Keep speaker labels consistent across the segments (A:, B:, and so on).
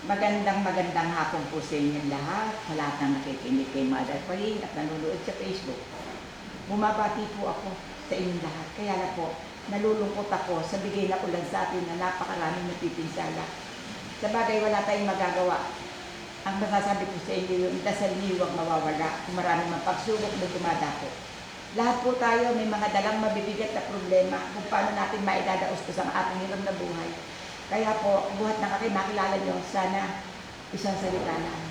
A: Magandang hapon po sa inyong lahat, sa lahat ng nakikinig kay Mother Pauline at nanonood sa Facebook. Bumabati po ako sa inyong lahat. Kaya na po, nalulungkot ako sa bigay na ulan sa atin na napakaraming napipinsala. Sa bagay, wala tayong magagawa. Ang masasabi ko sa inyo, yung dasal niyo huwag mawawala kung maraming mga pagsubok na dumadapo. Lahat po tayo may mga dalang mabibigat na problema kung paano natin maidadaos ko sa ating hirap na buhay. Kaya po, buhat na kayo makilala nyo, sana isang salita lang.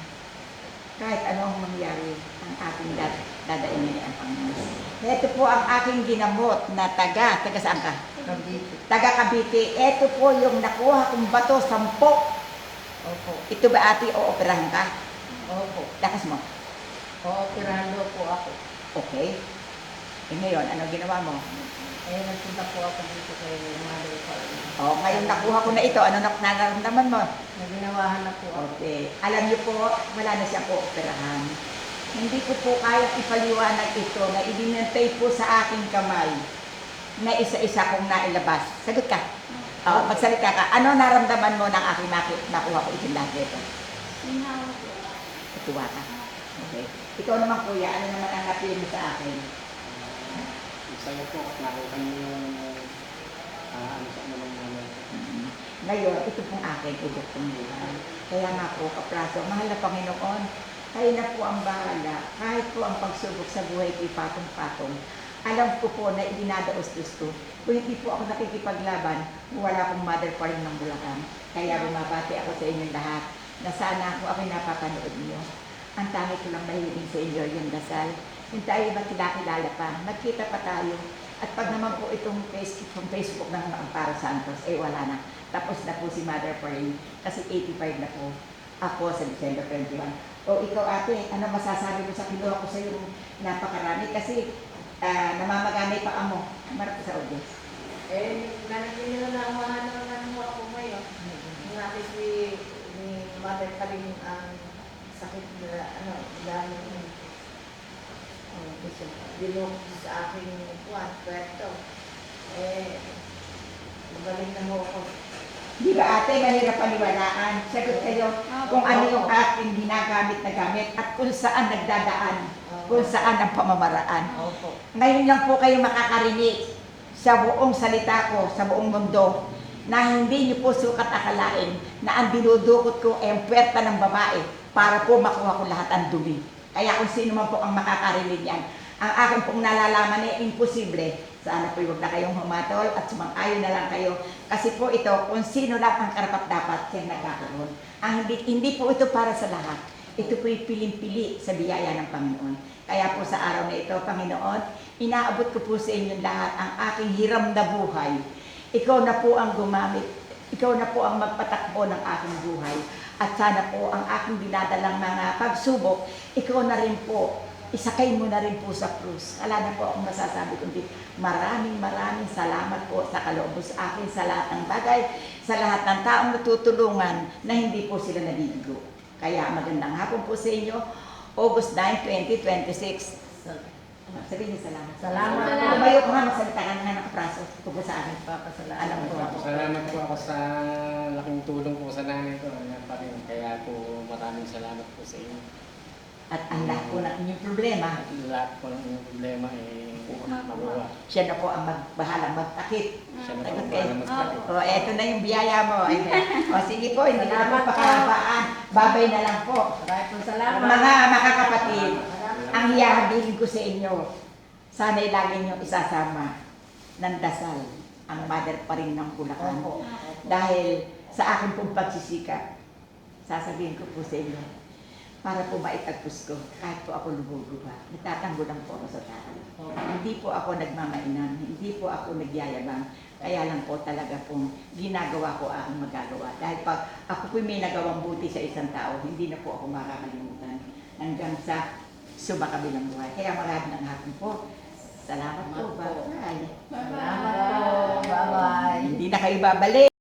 A: Kahit anong mangyari, ang ating dadainin ang Panginoon. Ito po ang aking ginamot na taga saan ka?
B: Cavite.
A: Taga Cavite. Ito po yung nakuha kong bato, 10.
B: Opo.
A: Ito ba ate, ooperahan ka?
B: Opo.
A: Lakas mo.
B: Ooperahan daw po ako.
A: Okay. Eh ngayon, ano ginawa mo?
B: Nagpunta po ako dito kay Mother Pauline.
A: Oh, ngayon nakuha ko na ito. Ano nararamdaman mo?
B: Naginawahan na po ako.
A: Okay. Alam niyo po, wala na siyang pooperahan. Hindi ko po kaya ipaliwanag ito na ibinantay po sa aking kamay na isa-isa kong nailabas. Sagot ka. Oh, magsalita ka. Ano naramdaman mo ng aking nakuha ko itong lahat ito? Natuwa ka. Okay. Ikaw naman kuya, ano naman ang napili mo sa akin?
C: Saya po at nakuha niyo yung ano sa ano naman.
A: Ngayon, ito pong akin, ito pong buhay. Kaya nga po, kapraso, mahal na Panginoon, kayo na po ang bahala. Kahit po ang pagsubok sa buhay ko'y patong-patong, alam ko po na idinadaos-dos ko. Kung hindi po ako nakikipaglaban, wala akong Mother Pauline ng Bulacan. Kaya bumabati ako sa inyong lahat na sana kung ako'y napapanood niyo. Ang tangi ko lang mahiling sa inyo yung dasal. Yung tayo magkilala pa, magkita pa tayo. At pag naman po itong Facebook ng Amparo Santos, wala na. Tapos na po si Mother Pauline kasi 85 na po ako sa December 21. O ikaw ate, ano masasabi mo sa kinuha ko sa yung napakarami? Kasi namamaganay pa mo. Marap sa audience.
B: Nanagin na naman naman ako ngayon. Natin ni Mother Pauline ang sakit na dahil bilog sa aking kwento. Magaling na ho ako.
A: Di ba ate, mahirap paniwalaan. Sagot kayo kung ano yung ating ginagamit na gamit at kung saan nagdadaan, kung saan ang pamamaraan.
B: Opo.
A: Ngayon lang po kayo makakarinig sa buong salita ko, sa buong mundo, na hindi niyo po sukat akalain na ang dinudukot ko ay ang puwerta ng babae para po makuha ko lahat ang dumi. Kaya kung sino man po ang makakarinig yan, ang akin pong nalalaman ay imposible. Sana po huwag na kayong humatol at sumang-ayon na lang kayo. Kasi po ito, kung sino lang ang karapat-dapat, siya nagkakaroon. Hindi po ito para sa lahat. Ito po'y piling-pili sa biyaya ng Panginoon. Kaya po sa araw na ito, Panginoon, inaabot ko po sa inyong lahat ang aking hiram na buhay. Ikaw na po ang gumamit. Ikaw na po ang magpatakbo ng aking buhay. At sana po ang aking dinadalang mga pagsubok, ikaw na rin po, isakay mo na rin po sa krus. Wala na po akong masasabi kundi maraming salamat po sa kaloob sa akin, sa lahat ng bagay, sa lahat ng taong natutulungan na hindi po sila nabibigo. Kaya magandang hapon po sa inyo, August 9, 2026. Sabihin niyo salamat.
B: Salamat.
A: Tumayo ko nga, magsalita ka nga ng kapraso. Ito po sa akin.
B: Papasalamat.
A: Alam ko.
C: Salamat po ako sa laking tulong po sa nanay ko. Ayan pa rin. Kaya po maraming salamat po sa inyo.
A: At ang lahat po ng inyong problema,
C: At lahat po ng inyong problema magawa.
A: siya na po ang bahalang magtakip.
C: Siya na po
A: Sagot
C: ang
A: kayo.
C: bahala magtakip.
A: O, eto na yung biyaya mo. O, sige po, hindi na po
B: Salamat po.
A: pakahabaan. Babay na lang po.
B: Maraming salamat.
A: Mga makakapatid, ang hiyahabilin ko sa inyo, sana'y lagi nyo isasama ng dasal ang Mother Pauline ng Bulacan.
B: Opo.
A: Dahil sa akin pong pagsisikap, sasabihin ko po sa inyo, para po maitagpos ko, kahit po ako lumubuha, nagtatanggol lang po ako sa tao. Hindi po ako nagmamainan, hindi po ako nagyayabang, kaya lang po talaga pong ginagawa ko ang magagawa. Dahil pag ako po may nagawang buti sa isang tao, hindi na po ako makakalimutan hanggang sa sumakabilang buhay. Kaya maraming hapon po. Salamat po. Bye.
B: Salamat po. Bye-bye.
A: Hindi na kayo babalik.